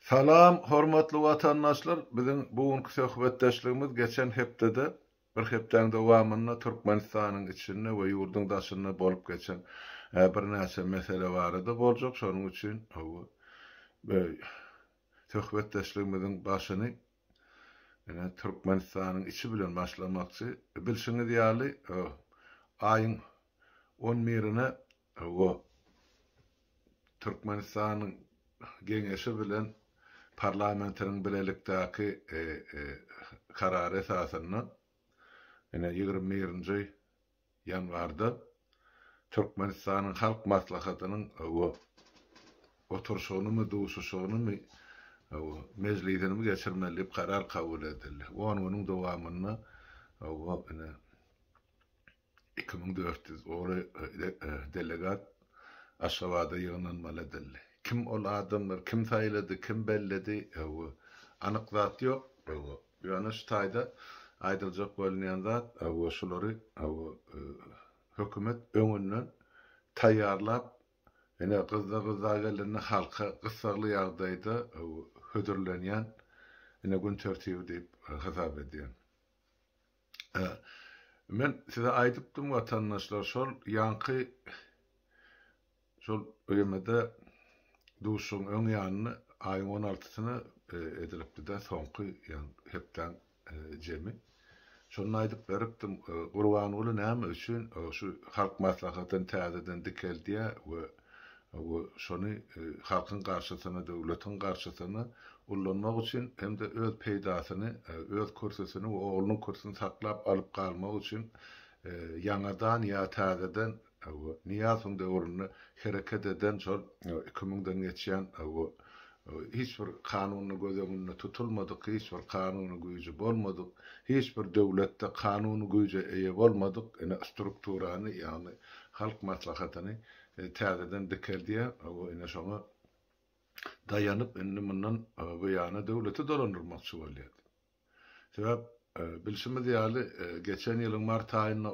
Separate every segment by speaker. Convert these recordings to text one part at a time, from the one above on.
Speaker 1: Salam, hormatly watandaşlar. Bizim bugünkü söhbetdeşligimiz geçen hepdede bir hepden dowamında Türkmenistanyň içinde we ýurdun daşynda bolup geçen bir näçe mesele barada boljak. Şonuň üçin söhbetdeşligimiziň başyny Türkmenistanyň içi bilen başlamakçy. Bilşiňiz ýaly aýyň 11-ine Türkmenistanyň geňeşi bilen parlamentiniň bilelikdäki karary esasyna 21-nji ýanwarda Türkmenistanyň halk maslahatynyň oturşugyny duşuşygyny mezlidini geçirmeli karar kabul edildi. Onuň dowamyna 2400 delegat Aşgabatda ýygnanmaly edildi. Kim ol adamlar, kim saýlady, kim belledi, anyk zat ýok. Ýöne şu taýda aýdyljak bolýan zat, şolary hökümet öňünden taýýarlap, gyza gelende halka gysgaly ýagdaýda hödürlenýän gün tertibi diýip hasap edýän. Men size aýdypdym watandaşlar, şol ýanky şol öýmede duşuň öň ýanyny aýyň 16-syna edilipdi-de soňky hepden jemi. Şonu aýdyp beripdim, Gurbanyňly näme üçin şu halk maslahatyny täzeden dikeldiýä we şonu halkyň garşysyna, döwletiň garşysyna ullanmak üçin hem de öz peýdasyny, öz kursyny we oglunyň kursyny saklap alyp galmak üçin ýangadan ýa täzeden niýasyň döwrüne hereket eden şol 2000-den geçýän hiç bir kanuny göz tutulmadyk, hiç bir kanuny güýji bolmadyk, hiç bir döwletde kanuny güýje eýe bolmadyk, strukturany ýani halk maslahatyny täzeden dikeldiýä, şoňa daýanyp mundan bu ýana döwleti dolandyrmakçy bolýar. Sebäp bilşimiz ýaly geçen ýylyň mart aýynda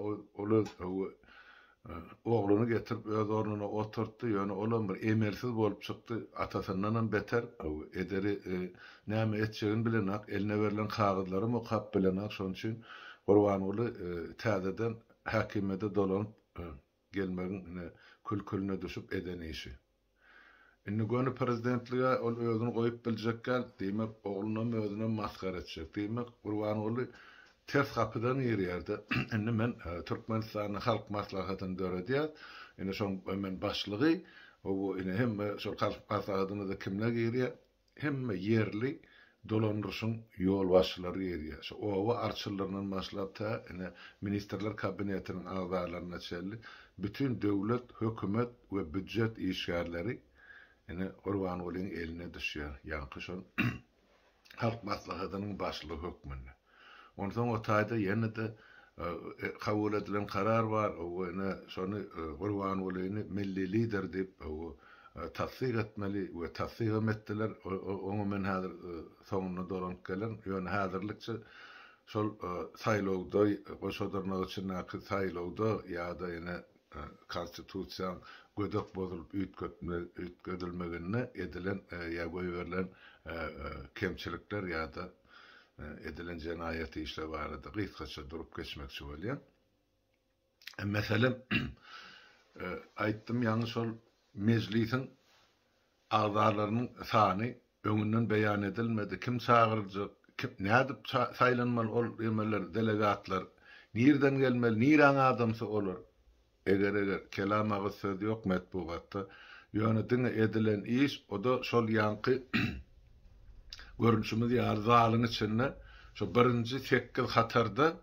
Speaker 1: ogluny getirip öz ornuna oturtdy, ýöne olam bir emelsiz bolup çykdy, atasyndan beter ederi näme etjegini bilenak, eline berilen kagydlary mokap bilenak, şoň üçin Gurbanyňly täzeden häkimede dolanyp gelmegiň külkülüne düşüp eden işi. Indi gönü prezidentliğe ol özüni goýup biljekler, diýmek oglunam özüne maskara etjek, diýmek Gurbanyňly ters kapıdan ýerýärdi. Indi men Türkmenistanyň halk maslahatyny döredýär. Indi şoň men başlygy hemme şol halk maslahatyny da kimler ýerýär? Hemme yerli dolandyrşyň ýol başçylary ýerýär. Şu owa arçylarynyň başlap ta ministrler kabinetiniň agzalaryna çelli bütün döwlet, hökümet we büdjet işgärleri Gurbanyň eline düşýär. Ýa-ni şol halk maslahatynyň başlygy hökmünde. Ondan o taýda ýene de kabul edilen karar bar, şonu Gurbanyň milli lider diýip tasdiq etmeli we tasdiq etdiler. Oňa men häzir soňuna dolanyp gelen, ýöne häzirlikçe şol saýlawda goşadyrmak üçin saýlawda ýa-da konstitusiýa gödök bozulup üýtgedilmegine edilen ýa goýberilen kemçilikler ýa-da edilen jenayet işle barada gysgaça durup geçmekçi bolýar. Meselem aýtdym ýa-ni şol mezlisiň agzalarynyň sany öňünden beýan edilmedi. Kim çagyrjak, kim nädip saýlanmaly ol emeler, delegatlar nirden gelmeli, niraň adamsy olur. Eger kelamagy söz ýok metbuatda, ýöne diňe edilen iş, o da şol ýanky görünüşimiz ýarzalyň içinde şu birinji 8 hatarda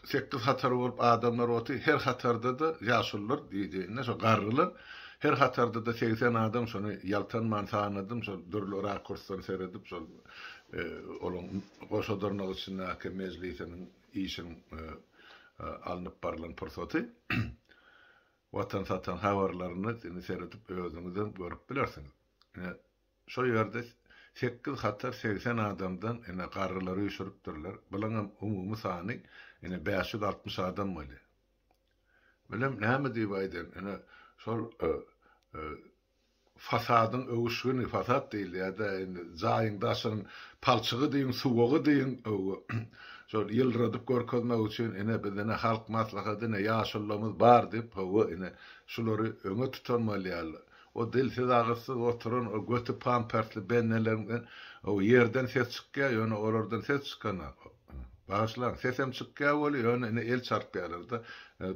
Speaker 1: 8 hatar bolup adamlar oty her hatarda da ýaşullar diýdiňne şu garrylar her hatarda da 80 adam şonu ýaltanman sanadım şu dürli rakursdan seredip şol olan goşadyrnak üçin mezlisiniň işin alınıp barılan pursaty watan satan habarlaryny seredip özüňizden görüp bilersiňiz. Şo ýerde 8 hatar 80 adamdan garrylary ýüşüripdirler. Bularň umumy sany 560 adam bolýar. Bilem näme diýip aýdym, şol fasadın öwüşüni, fasad değil ya da zaýyň daşynyň palçygy diýin, suwagy diýin, şol ýylradyp görkezmek üçin ene bizene halk maslahatyna ýaşullamyz bar dip, ene şolary öňe tutanmaly. O dilsiz agysyz oturan o götü pampersli bennelerden o yerden ses çykýar, ýöne orardan ses çykana. Başlar sesem çykýar bolup, ýöne el çarpýarlar da.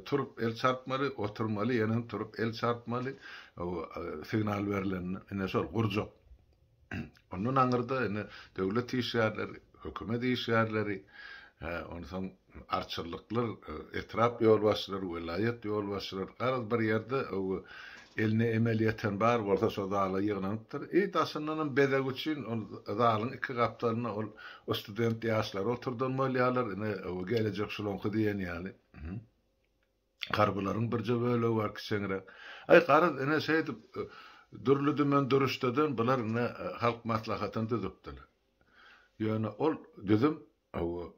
Speaker 1: Turup el çarpmaly, oturmaly, ýene turup el çarpmaly. O signal berilen ene şol gurjak. Onun aňyrda ene döwlet işgärleri, hökümet işgärleri, onu soň arçylyklar, etrap ýolbaşçylary, welayet ýolbaşçylary garaz bir ýerde o eline emeliýeten bar bolsa şo dala ýygnanypdyr. Daşyndan bedeg üçin dalyň iki gapdalyna o student ýaşlar oturdurmalýarlar, ene o gelecek şolonky diýen ýaly. Garbularyň birje bölegi bar kiçeňrek. Garaz ene şeýdip dürlüdümen duruşdadan bular ene halk maslahatyny düzüpdiler. Ýöne ol düzüm o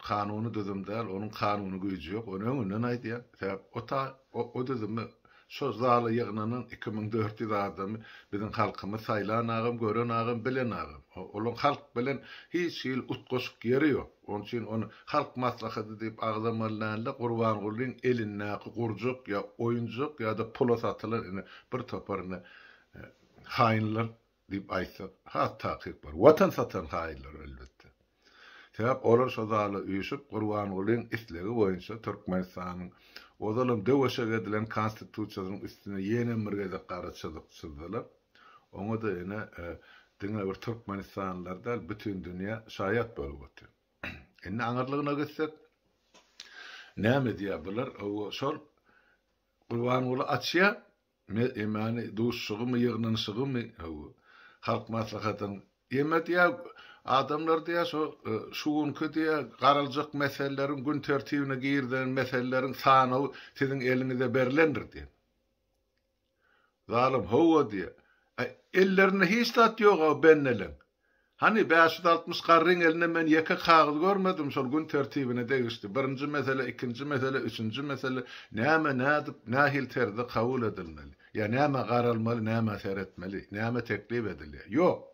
Speaker 1: kanuny düzümdäl, onuň kanuny güýji ýok. Onu öňünden aýdýar. O düzümi şo zaly ýygnanyň 2400 adamy biziň halkymyz saýlan agam, gören agam, bilen agam. Olaň halk bilen hiç ýyl utgoşuk ýeri ýok. Onun üçin onu halk maslahaty diýip agzamalylar, Gurbangulyň elinäki gurjak ýa oýunjak ýa-da pula satylan bir toparny haýynlar diýip aýtsak, takyk bar. Watan satan haýynlar elbetde. Sebäp olar şo zaly üýüşip Gurbangulyň islegi boýunça Türkmenistanyň odalam döwüşe edilen konstitusiýanyň üstüne ýene bir gezek garaçylyk çizdiler. Oňa da ene diňe bir Türkmenistanlarda bütün dünýä şaýat bolup otdy. Enne aňyrlygyna getsek, näme diýerler? O şol Gurbanguly açýa, emani duşsugymy, ýygnanyşygymy, halk maslahatyny emet ýa adamlar diýär şuňky diýär garaljak meselelerin gün tertibine girden meselelerin sanawy siziň elinize berilendir diýär. Zalim howa diýär. Ellerine hiç tat ýok o bennelen. Hani 560 garryň eline men ýeke kagyd görmedim şol gün tertibine degişdi. Birinji mesele, ikinji mesele, üçünji mesele näme nädip nähil terde kabul edilmeli. Ya näme garalmaly, näme seretmeli, näme teklip edilýär. Ýok.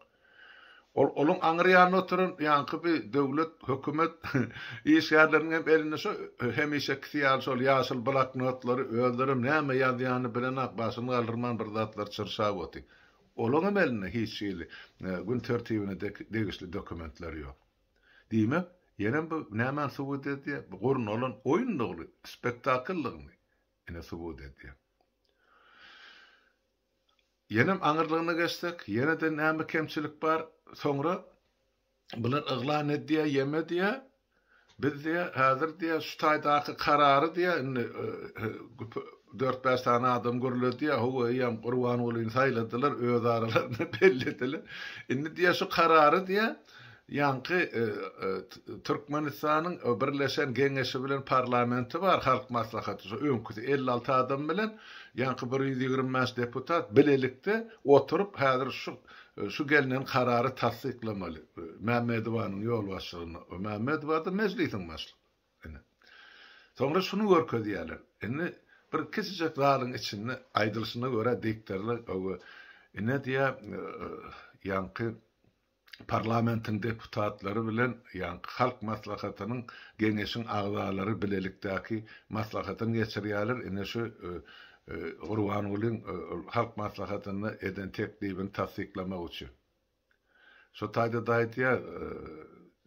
Speaker 1: Olun aňyrýan oturan ýanky bir döwlet, hökümet işgärleriniň eline şo hemişe ýaşyl şol ýaşyl bloknotlary öldürüm näme ýazýany bilen başyny galdyrman bir zatlar çyrşap oty. Olun eline hiç ýyly gün tertibine degişli dokumentler ýok. Diýmek, ýene bu näme subut edýär? Bu gurun olan oýunlygy, spektakllygyny ene subut edýär. Ýene aňyrlygyna geçsek, ýene de näme kemçilik bar? Sonra bular ıglan edýär, ýemedýär. Biz diýär, häzir diýär, şu taýdaky karary diýär, 4-5 tane adam görülýär, howa ýam Gurbangulyny saýladylar, öz aralaryny bellediler. Indi diýär, şu karary diýär, ýanky Türkmenistanyň birleşen geňeşi bilen parlamenti bar, halk maslahaty, öňküsi 56 adam bilen ýanky 125 deputat bilelikde oturup häzir şu gelinen kararı tasdiklamaly. Mämmedowanyň ýolbaşçylygyna, Mämmedowa da meclisiň başlygy. Sonra şunu görkezýärler. Indi bir kisijek zalyň içinde aýdylyşyna görä diýiklerler, ene diýär, ýanky parlamentin deputatlary bilen ýanky halk maslahatynyň geňeşiň agzalary bilelikdäki maslahatyny geçirýärler. Ene şu Gurbangulyň halk maslahatyny eden teklibini tasdiklamak üçin. Şo taýda daýtýar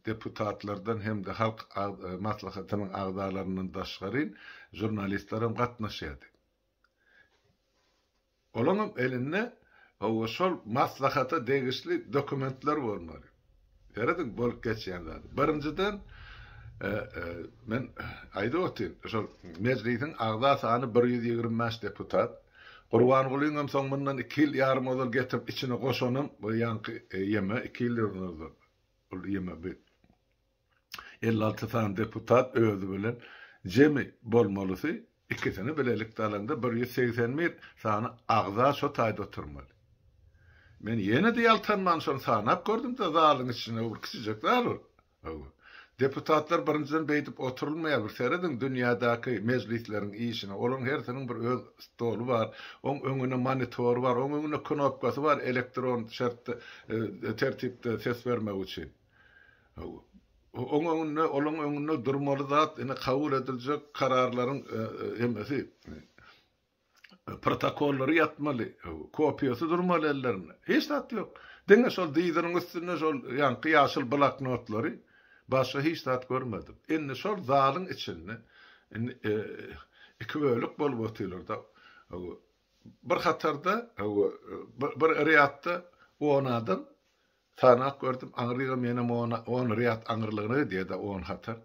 Speaker 1: deputatlardan hem de halk maslahatynyň agzalarynyň daşgaryn jurnalistler hem gatnaşýardy. Olaňam elinde o şol maslahata degişli dokumentler bolmaly. Ýa-da bolup geçýänler. Birinciden men aýda otyn, şol meclisiň agza sany 125 deputat. Gurbangulyň hem soň mundan 2 ýyl ýarym ozal getirip içine goşanym, bu ýanky ýeme 2 ýyl ozal. Ol ýeme bir 56 tane deputat özü bilen jemi bolmalysy, ikisini bilelikde alanda 181 sany agza şo taýda oturmaly. Men ýene de ýaltanman şol sanap gördüm de zalyň içine bir kisijek zar. Deputatlar birinciden beýdip oturulmaýar bir seredin dünýädäki mejlislerin işine. Olaň hersiniň bir öz stolu bar, oň öňüne monitor bar, oň öňüne knopkasy bar, elektron şertde tertipde ses bermek üçin. Oň öňüne, olaň öňüne durmaly zat, ine kabul ediljek kararlaryň hemmesi protokollary ýatmaly, kopýasy durmaly ellerine. Hiç zat ýok. Deňe şol diýdirin üstüne şol ýanky ýaşyl bloknotlary başga hiç zat görmedim. Indi şol zalyň içinde iki bölük bolup oturýarda. Bir hatarda, bir riýatda 10 adam tanak gördüm. Aňryga menem 10 riýat aňrylygyny diýdi 10 hatar.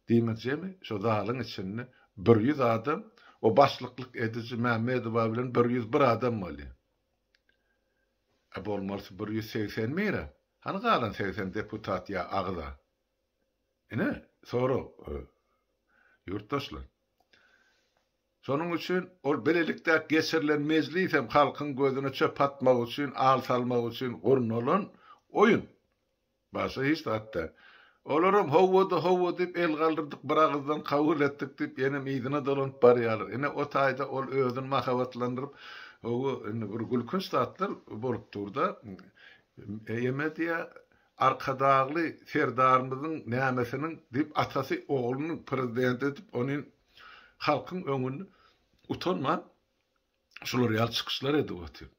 Speaker 1: Diýmejemi? Şo zalyň içinde 100 adam o başlyklyk edici Mehmedowa bilen 101 adam bolýar. Bolmasy 180 mira. Hani galan 80 deputat ýa agda. Ine sonra yurttaşlar. Şonuň üçin ol belelikde geçirilen meclis hem halkyň gözüne çöp atmak üçin, al salmak üçin gurnulan oyun. Başa hiç hatta. Olaram howo dip el galdyrdyk, bir agızdan kabul etdik dip ýene meýdana dolanyp barýarlar. Ine o taýda ol özüni mahabatlandyryp bir gülkünç tatlar bolup durda. Ýemediýa arkadagly serdarymyzyň nämesiniň dip atasy oğluny prezident edip onuň halkyň öňünde utanma şolar ýal çykyşlar edip oturdy.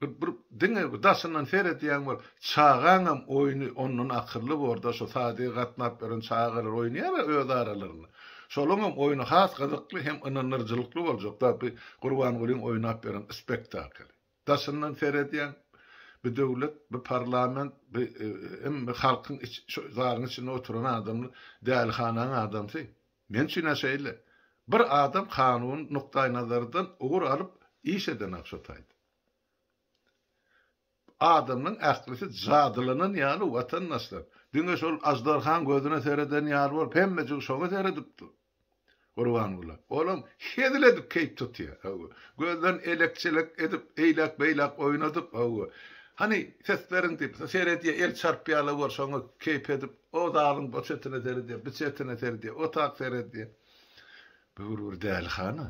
Speaker 1: Bir diňe daşyndan seredýän bar. Çağaňam oýuny onuň akyrly borda şo sady gatnap beren çağalar oýnaýar öz aralaryny. Şolaňam oýuny has gyzykly hem ynanyrjylykly boljak da bir Gurban Gulyň oýnap beren spektakl. Daşyndan seredýän bir döwlet, bir parlament, bir halkyň zaryň içinde oturan adamly dälhanaň adamsy. Men şuna şeýle. Bir adam kanun nukta-i nazardan ugur alıp iş eden akşataydı. Adamın aklisi zadılanan ýaly vatandaşlar. Diňe şol Ajdarhan gözüne sereden ýaly bor, hemmejik şoňa seredipdi. Gurban Guly. Olam hediledip keýp tutýar. Gözden elekçilik edip, eýlak beýlak oýnadyp, hani seslerin dip, seredýär el çarpýaly bor, şoňa keýp edip, o dagyň bu çetine seredýär, bu çetine seredýär, o tak seredýär. Bir dälhana.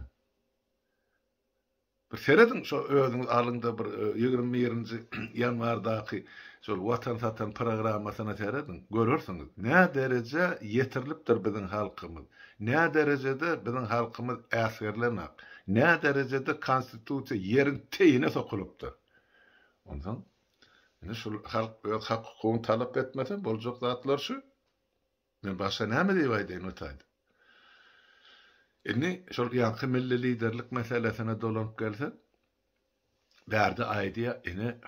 Speaker 1: Bir seredin şo özüňiz alynda bir 20-nji ýanwardaky şol watan satan programasyna seredin. Görürsiňiz. Nä derece ýetirilipdir biziň halkymyz. Nä derecede biziň halkymyz äsgerlenip, nä derecede konstitusiýa ýerin teýine sokulupdyr. Ondan ine şol halk öz hakykyny talap etmese boljak zatlar şu. Men başga näme diýip aýdyn otaydy. Indi şol ýanky milli liderlik meselesine dolanyp gelse, bärde aýdýa ine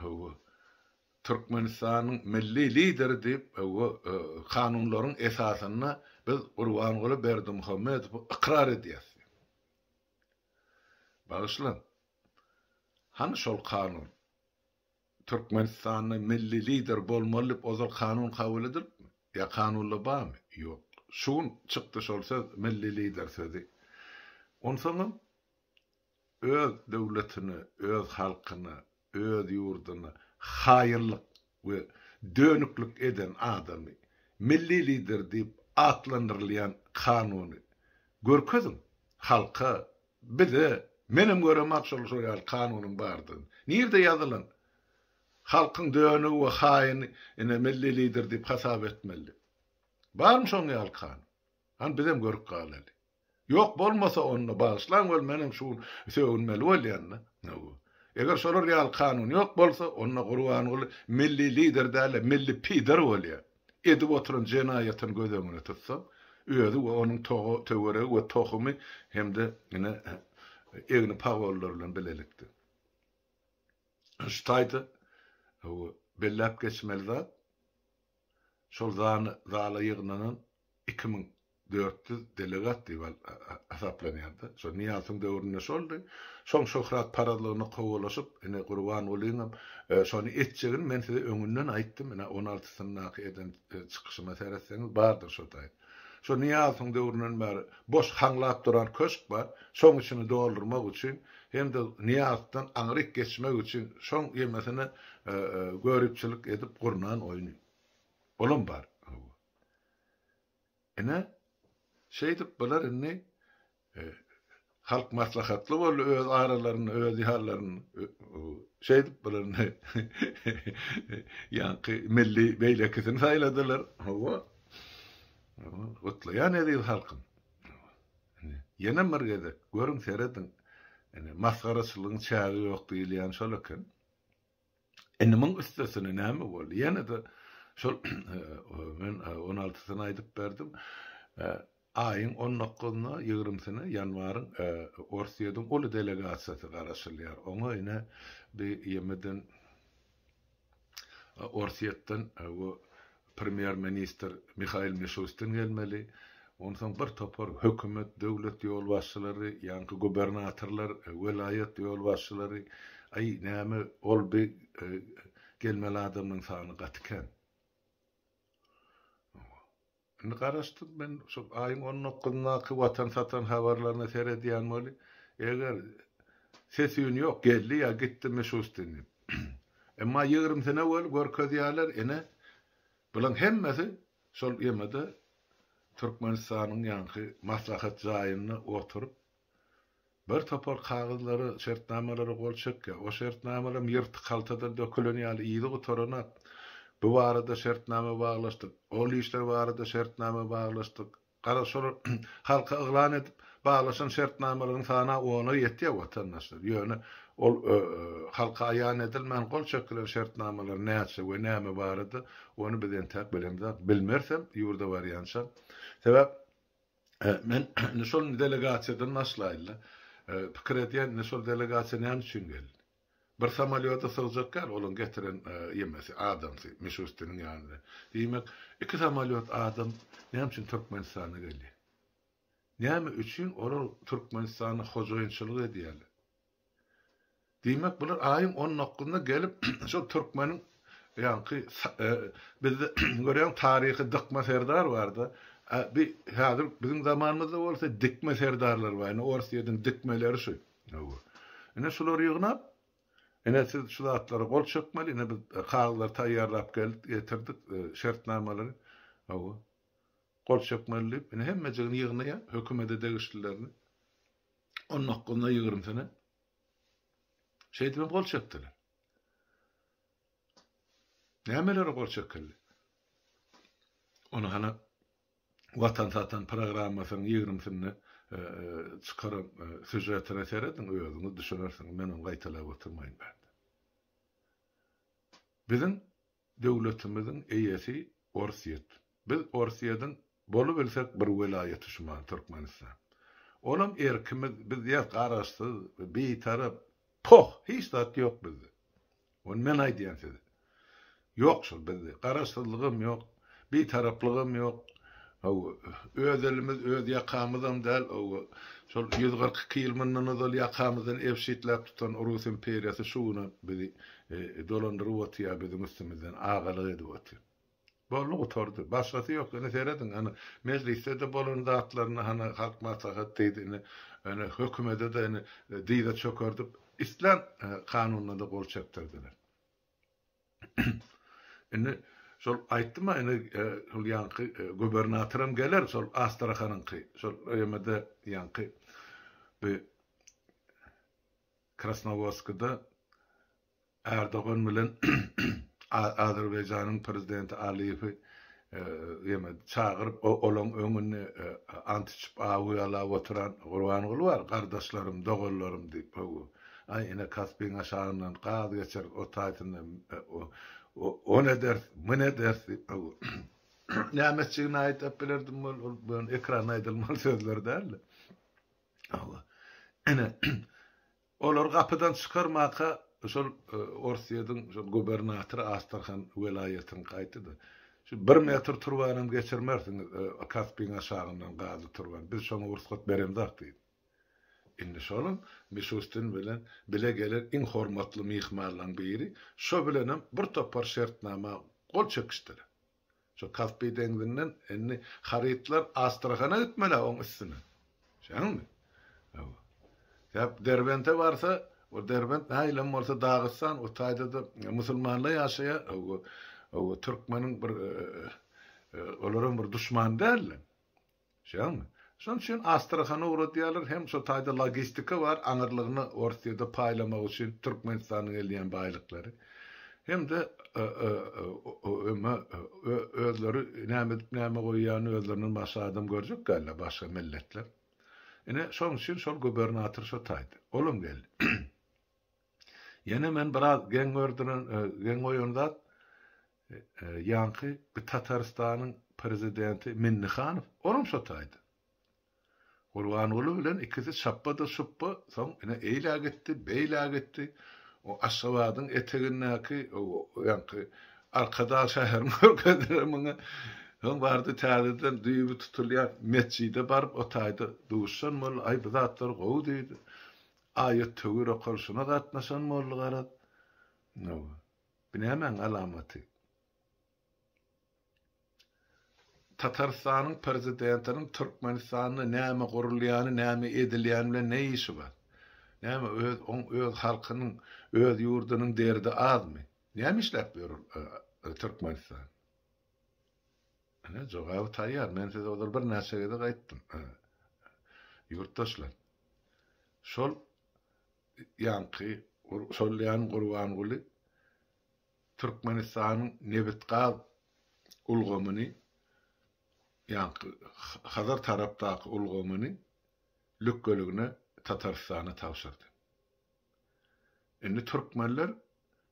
Speaker 1: Türkmenistanyň milli lideri diýip kanunlaryň esasyna biz Gurban Guly Berdimuhammedow ikrar edýäs. Bagyşlan. Han şol kanun Türkmenistanyň milli lider bolmaly ozal kanun kabul edilipmi? Ya kanunla barmy? Ýok. Şun çykdy şol söz milli lider sözi. Onsoňam öz döwletini, öz halkyny, öz ýurduny haýyrlyk we dönüklik eden adamy milli lider diýip atlandyrylýan kanuny görkezim halka bize menem göremek şol kanunyň bardygy. Nirde ýazylan? Halkyň dönügi we haýyny ene milli lider diýip hasap etmeli. Barmy şoň ýal kanun? Han bizem görüp galydy. Yok bolmasa onu bağışlan ol menim şu söýünmeli bolýanna. Eger şolar ýal kanun yok bolsa onu Gurban Guly milli lider däle, milli pider bolýar. Edip oturan jenaýatyny gözüňe tutsa, özü we onuň töwere we tohumy hemde ine egni pagollar bilen bilelikdi. Ştaýda bellap geçmeli zat şol zala ýygnanan 2400 delegat diýip asaplanýardy. Şo Niýazyň döwründe şoldy. Şoň şöhrat paralygyny kowalaşyp, ene Gurban Gulyň şonu etjegin men size öňünden aýtdym. Ene 16-syna eden çykyşyma seretseňiz bardyr şo taýda. Şo Niýazyň döwründen bäri boş haňlap duran köşk bar. Şoň içini doldurmak üçin hem de Niýazdan aňryk geçmek üçin şoň Ene şeydip bular inni halk maslahatlı bol öz aralarını, öz ihallarını şeydip bularını yankı milli beyleketini sayladılar. Hava otlayan edil halkın. Yine mergede görün seyredin. Yani maskarasılığın çağı yok değil yani şolaken. Ennimin üstesine näme boldy? Yine de şol men 16-syna aýdyp berdim. Aýyň 19-na 20-syna ýanwaryň Orsiýadan ulu delegasiýasy garaşylýar. Oňa ine bir ýemeden Orsiýatdan o premier minister Mihail Mishustin gelmeli. Ondan bir topar hökümet, döwlet ýol başçylary, ýa-ni gubernatorlar, welayet ýol başçylary ay näme ol bir gelmeli adamyň sany gatken. Indi garaşdym men şu aýyň 19-naky watan satan habarlaryny seredýän boli. Eger sesiň ýok geldi ýa gitdi Mishustin. Emma 20 sene bol görkezýärler ene bulan hemmesi şol ýemede Türkmenistanyň ýanky maslahat jaýyna oturup bir topar kagızlary, şertnamalary gol çekke. O şertnamalar ýyrty kaltada dökülen ýaly ýyly gutorana bu barada şertnama baglaşdyk. Ol işler barada şertnama baglaşdyk. Garaşyr halka yglan edip baglaşan şertnamalaryň sana onu ýetýär watandaşlar. Ýöne ol halka aýan edilmän gol çekilen şertnamalar näçe we näme barada onu bilen tak bilemde bilmersem ýurda barýança. Sebäp men şol delegasiýadan naşlaýla pikir edýän şol delegasiýa näme üçin geldi? Bir samalyota sığjaklar olun getiren ýemesi adamsy Mishustiniň ýanynda. Diýmek, iki samalyot adam näme üçin Türkmenistana geldi? Näme üçin olar Türkmenistana hojaýynçylyk edýärler? Diýmek, bular aýyň 19-nda gelip şol Türkmeniň ýanky bizde görýän taryhy dykma serdar bardy. Bir häzir bizim zamanymyzda bolsa dikme serdarlar bar. Orsiýadan dikmeleri şu. Ene şular ýygnap, ene siz şu zatlary gol çökmeli, ene biz kagızlar taýýarlap getirdik, şertnamalary. Gol çökmeli, ene hemmejigini ýygnaýa hökümete degişlilerini. 19-na 20 sene şeýdip gol çökdiler. Nämeleri gol çökeli? Onu hana Watan satan programmasyň 20-sini çykaran süjetine seredin, özüňiz düşünersiň, men onu gaýtalap oturmaýyn ben. Bizim döwletimiziň eýesi Orsiýat. Biz Orsiýadan bolu bilsek bir welayet şuman Türkmenistan. Olam erkimiz biz ýa garaşsyz, bir tarap hiç zat ýok bizde. Onu men aýdýan size. Ýok şol bizde. Garaşsyzlygym ýok, bir taraplygym ýok. Öz elimiz, öz ýakamyzdan däl, şol 140 ýyl mundan ozal ýakamyzdan evşitläp tutan Rus imperiýasy şuny bizi dolandyryp otýar, bizim üstümizden agalyk edip otýar. Bolly oturdy, başgasy ýok, ene seredin, ana meclisde de bolan zatlaryny hana halk maslahat diýdi, ene hökümete de ene diýde çökerdiп, İslam kanunyna da gol çekdirdiler. Ene şol aýtdyma ene şol ýanky gubernatoram geler şol Astrahanyňky şol ýemede ýanky bir Krasnovodskda Erdogan bilen Azerbaýjanyň prezidenti Aliýew ýemede çagyryp olaň öňüne antyçyp awýalap oturan Gurbanuly bar, gardaşlarym, dogallarym diýip. Ay ene Kaspiň aşagyndan gaz geçer o taýtyndan o ne der, bu ne der? Nämetçigini aýdyp bilerdim, bu ekrana aýdylmaly sözler däl. Ene olar gapydan çykarmaka şol Orsiýadyň şol gubernatory Astrahan welaýatyny gaýtdy. Şu 1 metr turbanam geçirmersiň Kaspiň aşagyndan gazy turban. Biz şoňa ursat beremdik diýdi. Indi şolum Mishustin bilen bile gelir in hormatly mihmanlaryň biri, şo bilenem bir topar şertnama gol çekişdir. Şo Kaspiň deňinden indi haritlar Astrahana gitmeli oň üstüne. Şaňmy? Ýap Derbente barsa, o Derbent näýlem bolsa Dagestan, o taýda da musulmanlar ýaşaýar, o Türkmeniň bir olaryň bir düşman däl. Şoňmy? Şoň üçin Astrahana uğradyarlar hem şo taýda logistika bar, aňyrlygyny ortaýda paýlamak üçin Türkmenistanyň gelýän baýlyklary. Hem de özleri näme goýýany özleriniň başga adam görjek galla başga milletler. Ine şoň üçin şol gubernator şo taýdy. Olam geldi. Ýene men biraz geň gördüren geň goýandat ýanky bir Tatarstanyň prezidenti Minnihanow olam şo taýdy. Gurbanuly bilen ikisi şappada şuppa soň ine eýlä gitdi, beýlä gitdi. O Aşgabatyň etegindäki ýanky arkada şäherini görkezdirmegi soň bardy täzeden düýbi tutulýar mesjide barıp o taýda duşsan mol ay bu zatlar gowy diýdi. Aýat tögür okurşuna gatnaşan molly garap. No. Bilemen alamaty. Tatarstanyň prezidentiniň Türkmenistanyny näme gurulýany, näme edilýäni bilen ne işi bar? Näme öz halkynyň, öz ýurdunyň derdi azmy? Näme işläp berýär Türkmenistan? Ana jogap taýýar. Men size odar bir näçege de gaýtdym. Ýurtdaşlar. Şol ýanky şol ýan Gurbanuly Türkmenistanyň Nebitqaz ulgamyny ýanky Hazar tarapdaky ulgamyny lükgeligine Tatarstana tapşyrdy. Indi Türkmenler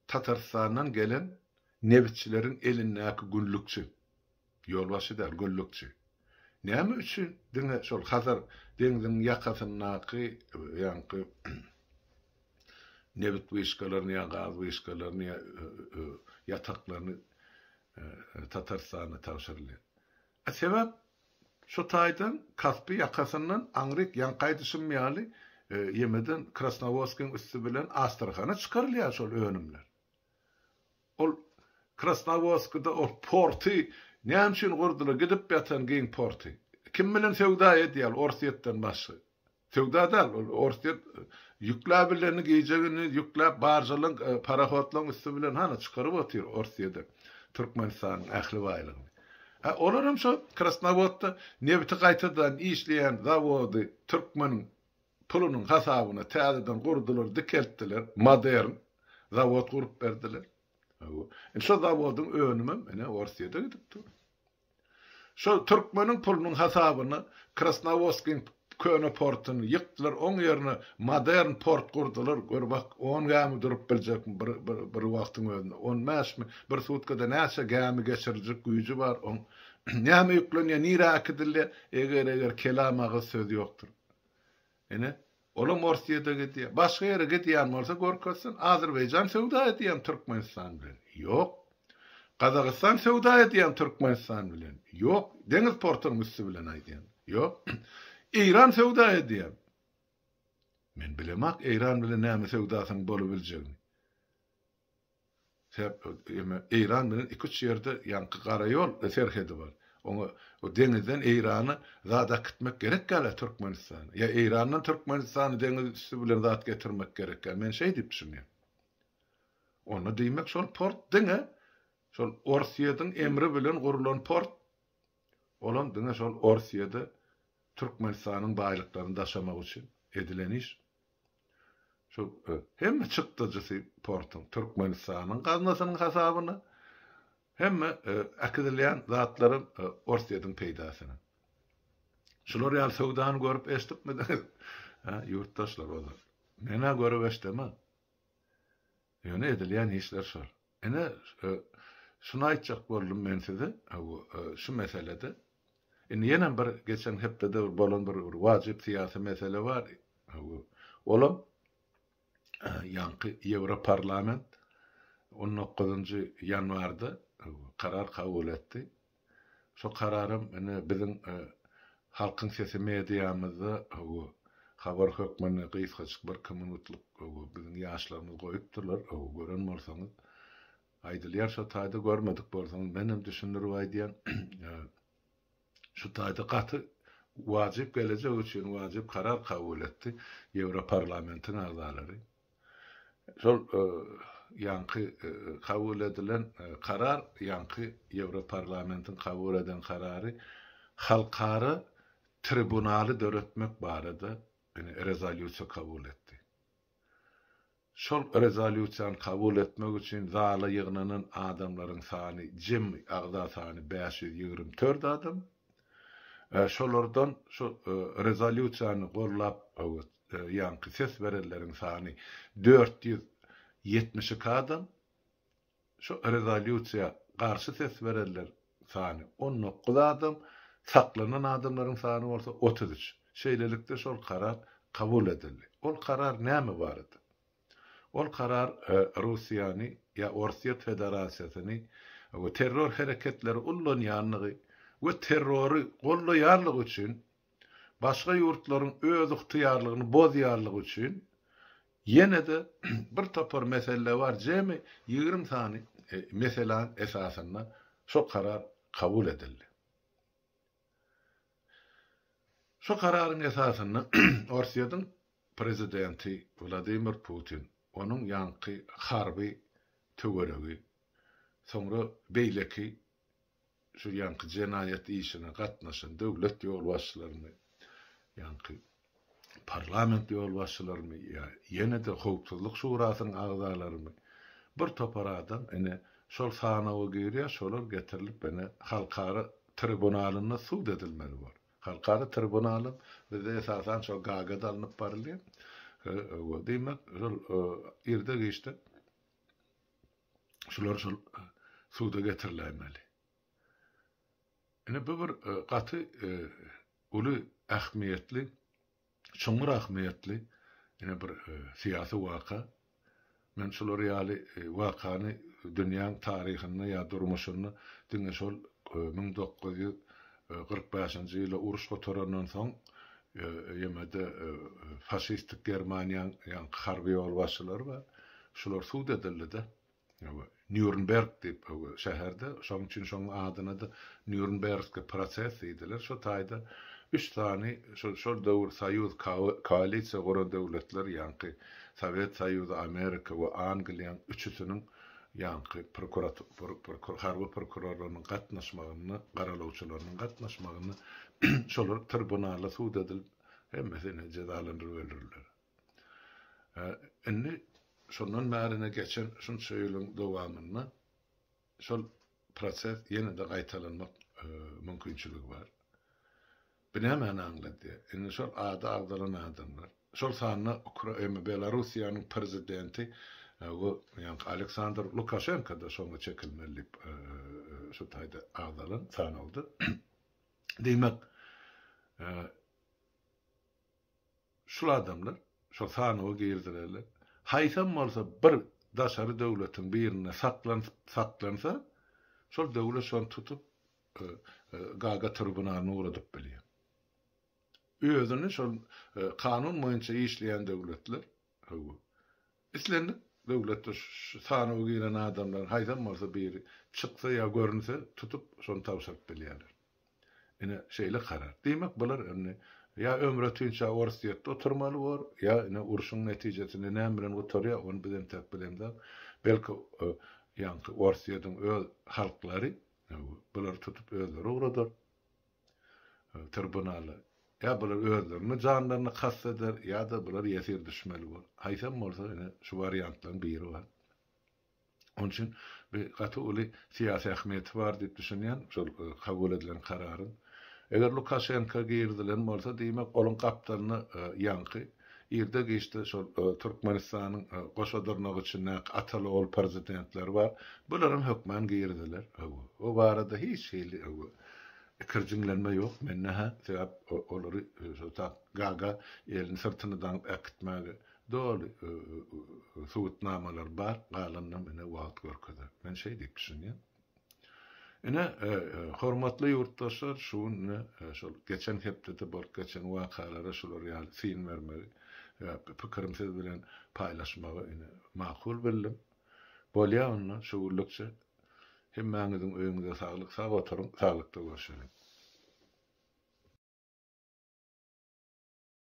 Speaker 1: Tatarstandan gelen nebitçilerin elindäki günlükçi, ýolbaşy da günlükçi. Näme üçin diňe şol Hazar deňiň ýakasyndaky ýanky nebit wiskalaryny, gaz wiskalaryny, ýataklaryny Tatarstana tapşyrdy. Sebäp şu taýdan Kaspy ýakasyndan aňryk ýanqaýdyşym ýaly ýemeden Krasnovodskiň üstü bilen Astrahana çykarylýar şol önümler. Ol Krasnovodskda o porty näme üçin gurdular gidip ýatan giň porty. Kim bilen söwda edýär Orsiýetden başga. Söwda däl, Orsiýet ýükläbilerini giýjegini ýükläp barjalyň paraxotlaryň üstü bilen hana çykaryp otyr Orsiýetde Türkmenistanyň ähli baýlygyny. Olaram şo Krasnovodda nebiti gaýtadan işleýän zawody Türkmeniň pulunyň hasabyna täzeden gurdular, dikeltdiler, modern zawod gurup berdiler. Şo zawodyň önüme mene Orsiýetde gidipdi. Şo Türkmeniň pulunyň hasabyna Krasnovodskiň köne portuny ýykdylar, oň ýerine modern port gurdular. Görbak 10 gamy durup biljek bir wagtyň özünde. 10 mäşmi bir sutkada näçe gamy geçirjek güýji bar. On näme ýüklenýär, nire akdilýär, eger kelamagy söz ýokdur. Ene olam Orsiýetde gidýär. Başga ýere gidýän bolsa görkezsin, Azerbaýjan söwda edýän Türkmenistan bilen. Ýok. Kazakistan söwda edýän Türkmenistan bilen. Ýok. Deňiz portunyň üstü bilen aýdýan. Ýok. İran söwda edýär. Men bilemak İran bilen näme söwdasyň bolup biljegini. İran bilen iki-üç ýerde ýanky gara ýol serhedi bar. Onu o deňizden İrany zada gitmek gerek gäle Türkmenistan. Ya İrandan Türkmenistany deňiz üstü bilen zat getirmek gerek gäle. Men şeý diýip düşünýär. Onu diýmek şol port diňe, şol Orsiýetyň emri bilen gurulan port. Olam diňe şol Orsiýede Türkmenistanyň baýlyklaryny daşamak üçin edilen iş. Şu hemme çykdyjy portun Türkmenistanyň gaznasynyň hasabyna hemme akdilýän zatlaryň Orsiýetyň peýdasyna. Şular ýaly söwdany görüp eşdipmi? Ýurtdaşlar bolar. Mene görüp eşdeme. Ýöne edilýän işler şol. Ene şunu aýtjak boldum men size, şu meselede. Ýene bir geçen hepde bolan bir wajyp syýasy mesele bar. Olam ýanky Ýewroparlament 19-njy ýanwarda karar kabul etdi. Şo kararym mene biziň halkyň sesi mediýamyzda habar hökmüne gysgaçyk bir kommunutlyk biziň ýaşlarymyz goýupdyrlar. Gören bolsaňyz aýdylýar şo taýda görmedik bolsaňyz menem düşündirip aýdýan şu taýda gaty wajyp gelecek üçin wajyp karar kabul etdi Ýewroparlamentin agzalary. Şol ýanky kabul edilen karar ýanky Ýewroparlamentin kabul eden karary halkary tribunaly döretmek barada rezolüsiýa kabul etdi. Şol rezolüsiýany kabul etmek üçin zala ýygnanan adamlaryň sany jemmy agda sany 524 adam. Şolardan şu rezolüsiýany gollap ýanky ses berenleriň sany 472 adam. Şu rezolüsiýa garşy ses berenler sany 19 adam. Saklanan adamlaryň sany bolsa 33. Şeýlelikde şol karar kabul edildi. Ol karar näme bardy? Ol karar Russiýany ya Orsiýet Federasiýasyny we terror hereketleri ullanýanlygy we terrory gollaýarlygy üçin başga ýurtlaryň öz yktyýarlygyny bozýarlygy üçin ýene-de bir topar mesele bar. Jemi 20 sany meselen esasynda şo karar kabul edildi. Şo kararyň esasynda Orsiýadyň prezidenti Vladimir Putin onun ýanky harby töweregi soňra beýleki şu ýanky jenaýat işine gatnaşan döwlet ýolbaşçylaryny ýanky parlament ýolbaşçylaryny ýene-de Howpsuzlyk Şurasynyň agzalaryny bir topar adam şol sanawy girýär, şolar getirilip halkara tribunalyna suw edilmeli bar. Halkara tribunaly bizde esasan şol Gagada alınıp barylýar. Demek ýerde geçti. Şular şol suwda getirilenmeli. Bu bir gaty uly ähmiýetli, çoňur ähmiýetli bir syýasy waka. Men şular ýaly wakany dünýäň taryhyny ýa durmuşyny diňe şol 1945-nji ýyla uruş gotarandan soň ýemede faşistik Germaniýanyň harby ýolbaşçylary bar. Şular suwda edildi. Nürnberg diýip şäherde, şoň üçin şoň adyna da Nürnbergski proses diýdiler. Şo taýda 3 tany şol döwür Soýuz koalisiýa gura döwletler ýanky Sowet Soýuzy, Amerika we Angliýanyň üçüsiniň ýanky harby prokurorlarynyň gatnaşmagyny, garalawçylarynyň gatnaşmagyny şolar tribunala suwda edilip hemmesini cezalandyrylýar. Indi şondan märine geçen şun söýülen dowamyny şol proses ýene-de gaýtalanmak mümkinçiligi bar. Bine hemen anglady. Indi şol agdalan adamlar. Şol sanyna Belarusiýanyň prezidenti Aleksandr Lukashenko da şoňa çekilmeli şu taýda agdalan sanaldy. Demek şol adamlar şol sanyny girdilerler. Haýsam bolsa bir daşary döwletiň birine saklansa şol döwlet şonu tutup Gaga tribunalyna uradyp bilýär. Özüni şol kanun boýunça işleýän döwletler islendi. Döwletde sanyny giren adamlar haýsam bolsa biri çyksa ýa görünse tutup şonu tawşap bilýärler. Ine şeýle karar. Demek bular ya ömrü tünçe Orsiýetde oturmaly bar, ya uruşyň netijesinde näme oturýar, onu bilen täp bilemde. Belki ýanky Orsiýadyň öz halklary bular tutup özleri uradyr. Tribunala. Ya bular özlerini janlaryny kast eder, ya da bular ýesir düşmeli bar. Haýsam bolsa şu wariantlaryň biri bar. Onun üçin bir gaty uly syýasy ähmiýeti bar diýip düşünýän şol kabul edilen kararyn. Eger Lukashenko girdilen bolsa diýmek olun kaptalyny ýanky ýerde geçdi şol Türkmenistanyň goşadyrnagy üçin ataly ol prezidentler bar. Bularyň hökmen girdiler. O barada hiç şeýle kirjinlenme ýok. Menne sebäp olary şo Gaga elini sırtyny daňyp äkitmäge dolu suwutnamalar bar. Galandan mene wagt görkezler. Men şeý diýip düşünýän. Hormatly ýurtdaşlar, şol geçen hepde bol geçen wakalara şolar ýaly film bermeli. Pikirim siz bilen paýlaşmagy makul bildim. Bolýa onu şuwurlukça hemmäňiziň öýüňize saglyk, sag oturuň, saglykda görüşelim.